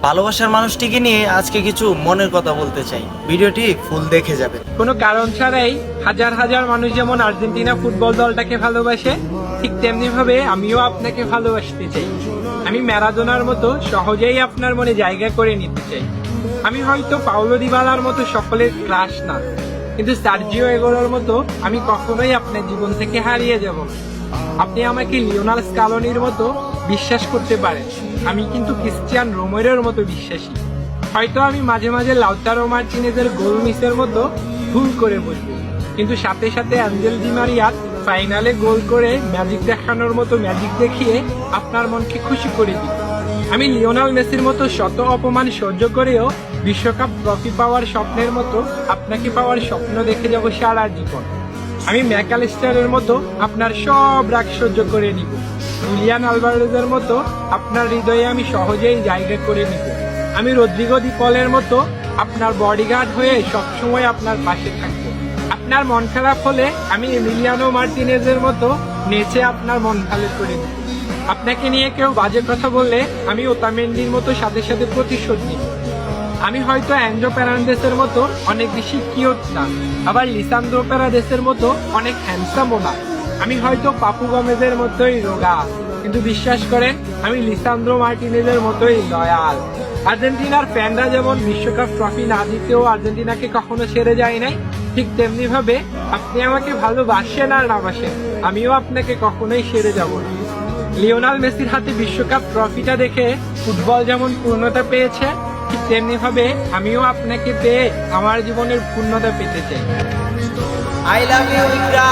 ভালোবাসার মানুষটিকে নিয়ে আজকে কিছু মনের কথা বলতে চাই। ভিডিওটি ফুল দেখে যাবেন। কোনো কারণ ছাড়াই হাজার হাজার মানুষ যেমন আর্জেন্টিনা ফুটবল দলটাকে ভালোবাসে, ঠিক তেমনি ভাবে আমিও আপনাকে ভালোবাসতে চাই। আমি ম্যারাডোনার মতো সহজেই আপনার মনে জায়গা করে নিতে চাই। আমি হয়তো পাওলো দিবালার মতো সকলের ক্রাশ না, কিন্তু সার্জিও এগোরার মতো আমি কখনোই আপনার জীবন থেকে হারিয়ে যাব না। আপনি আমাকে লিওনাল স্কালোনির মতো বিশ্বাস করতে পারেন, আমি কিন্তু ক্রিস্টিয়ান রোমেরোর মতো বিশ্বাসী। হয়তো আমি মাঝে মাঝে লাউতারো মার্টিনেজের গোল মিসের মতো ভুল করে বসবো, কিন্তু সাথে সাথে অ্যাঞ্জেল ডি মারিয়ার ফাইনালে গোল করে ম্যাজিক দেখানোর মতো ম্যাজিক দেখিয়ে আপনার মনকে খুশি করে দিব। আমি লিওনাল মেসির মতো শত অপমান সহ্য করেও বিশ্বকাপ ট্রফি পাওয়ার স্বপ্নের মতো আপনাকে পাওয়ার স্বপ্ন দেখে যাব সারা জীবন। আমি ম্যাকালিস্টারের মতো আপনার সব রাগ সহ্য করে নিব। জুলিয়ান আলভারেজের মতো আপনার হৃদয়ে আমি সহজেই জায়গা করে নিব। আমি রদ্রিগো দি পলের মতো আপনার বডিগার্ড হয়ে সবসময় আপনার পাশে থাকবো। আপনার মন খারাপ হলে আমি এমিলিয়ানো মার্টিনেজের মতো নেচে আপনার মন ভালো করে দেব। আপনাকে নিয়ে কেউ বাজে কথা বললে আমি ওতামেন্ডির মতো সাথে সাথে প্রতিশোধ নিব। আমি হয়তো অ্যান্ড্রো প্যারান্ডেসের মতো অনেক বেশি কিউট না, আবার লিসান্দ্রো প্যারাডেসের মতো অনেক হ্যান্ডসামও না। আমি হয়তো পাপু গমেজের মতোই রোগা, কিন্তু বিশ্বাস করেন আমি লিসান্দ্রো মার্টিনেজের মতোই লয়াল। আর্জেন্টিনার ফ্যানরা যেমন বিশ্বকাপ ট্রফি না জিতেও আর্জেন্টিনাকে কখনো ছেড়ে যায় নাই, ঠিক তেমনি ভাবে আপনি আমাকে ভালোবাসেন আর না বাসেন, আমিও আপনাকে কখনোই ছেড়ে যাব না। লিওনাল মেসির হাতে বিশ্বকাপ ট্রফিটা দেখে ফুটবল যেমন পূর্ণতা পেয়েছে, ঠিক তেমনি ভাবে আমিও আপনাকে পেয়ে আমার জীবনের পূর্ণতা পেতে চাই। I love you Iqra.